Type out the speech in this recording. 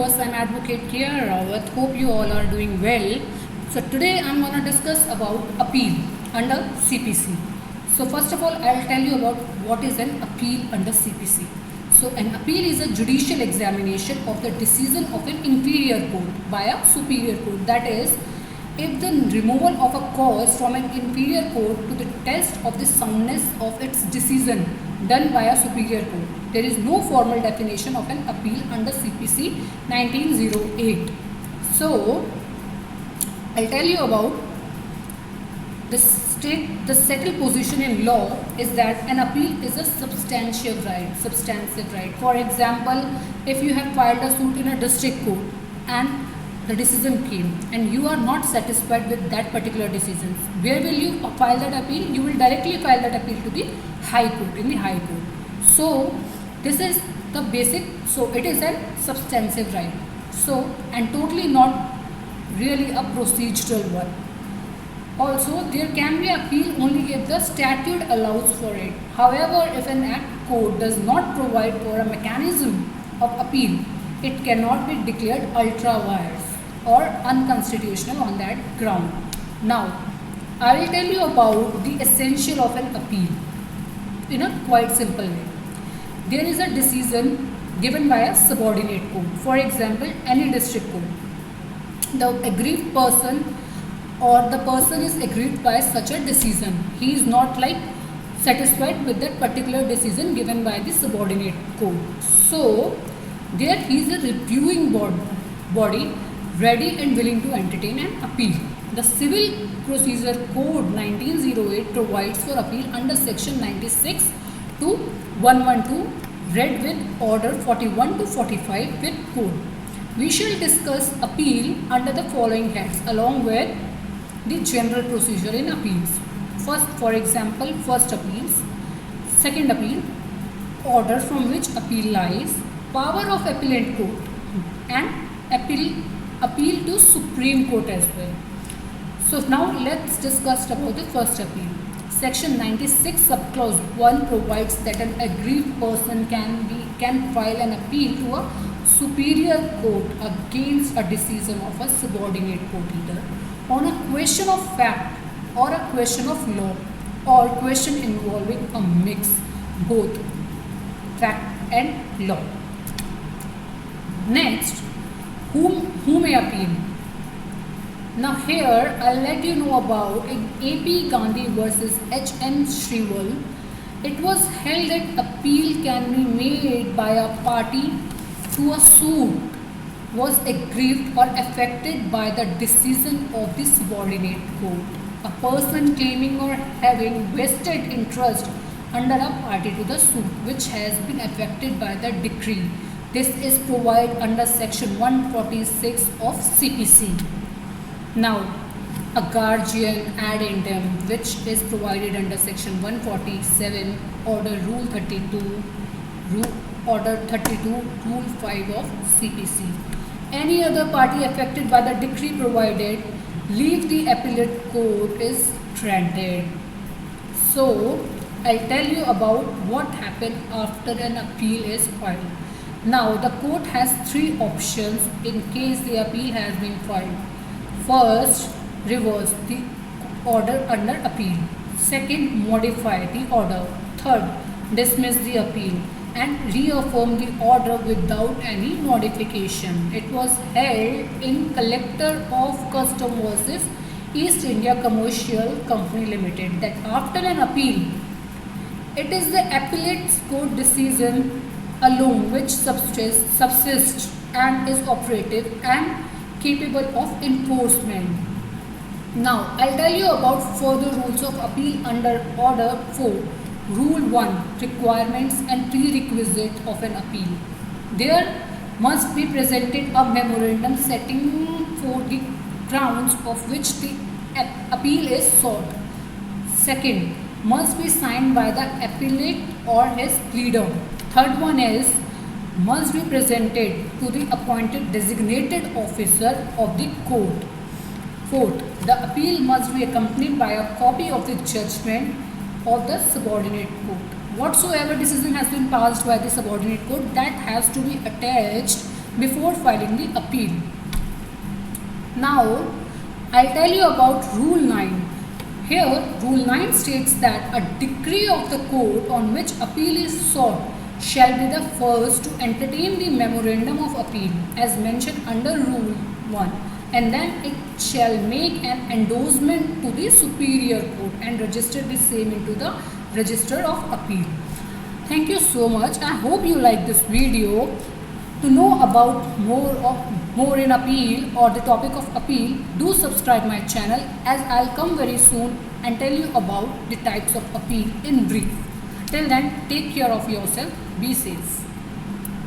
viewers, I'm Advocate Kiara Rawat. Hope you all are doing well. So today I'm going to discuss about appeal under CPC. So first of all, I'll tell you about what is an appeal under CPC. So an appeal is a judicial examination of the decision of an inferior court by a superior court. That is, if the removal of a cause from an inferior court to the test of the soundness of its decision done by a superior court. There is no formal definition of an appeal under CPC 1908. So, I'll tell you about the settled position in law is that an appeal is a substantive right. For example, if you have filed a suit in a district court and the decision came and you are not satisfied with that particular decision, where will you file that appeal? You will directly file that appeal to the High Court, in the High Court. So, this is the basic, so it is a substantive right. So, and totally not really a procedural one. Also, there can be appeal only if the statute allows for it. However, if an act code does not provide for a mechanism of appeal, it cannot be declared ultra vires or unconstitutional on that ground. Now, I will tell you about the essential of an appeal in a quite simple way. There is a decision given by a subordinate court. For example, any district court. The aggrieved person or the person is aggrieved by such a decision. He is not satisfied with that particular decision given by the subordinate court. So, there he is a reviewing body ready and willing to entertain an appeal. The Civil Procedure Code 1908 provides for appeal under section 96 to 112 read with order 41 to 45 with code. We shall discuss appeal under the following heads along with the general procedure in appeals. First, for example, first appeals, second appeal, order from which appeal lies, power of appellate court and appeal to Supreme Court as well. So now let's discuss about the first appeal. Section 96 subclause 1 provides that an aggrieved person can file an appeal to a superior court against a decision of a subordinate court either on a question of fact or a question of law or question involving a mix both fact and law. Next, who may appeal? Now here I'll let you know about in AP Gandhi versus HN Shrival. It was held that appeal can be made by a party to a suit was aggrieved or affected by the decision of the subordinate court. A person claiming or having vested interest under a party to the suit which has been affected by the decree. This is provided under section 146 of CPC. Now, a guardian addendum which is provided under section 147 order rule 32 rule 5 of CPC. Any other party affected by the decree provided leave the appellate court is granted. So, I'll tell you about what happened after an appeal is filed. Now, the court has three options in case the appeal has been filed. First, reverse the order under appeal. Second, modify the order. Third, dismiss the appeal and reaffirm the order without any modification. It was held in Collector of Custom versus East India Commercial Company Limited that after an appeal, it is the appellate court decision alone which subsists and is operative and capable of enforcement. Now, I'll tell you about further rules of appeal under Order 4. Rule 1. Requirements and prerequisite of an appeal. There must be presented a memorandum setting for the grounds of which the appeal is sought. Second, must be signed by the appellate or his pleader. Third one is must be presented to the appointed designated officer of the court. Fourth, the appeal must be accompanied by a copy of the judgment of the subordinate court. Whatsoever decision has been passed by the subordinate court, that has to be attached before filing the appeal. Now, I'll tell you about Rule 9. Here, Rule 9 states that a decree of the court on which appeal is sought shall be the first to entertain the memorandum of appeal as mentioned under Rule 1, and then it shall make an endorsement to the superior court and register the same into the register of appeal. Thank you so much. I hope you like this video. To know about more in appeal or the topic of appeal, do subscribe my channel, as I'll come very soon and tell you about the types of appeal in brief. Till then, take care of yourself. Be safe.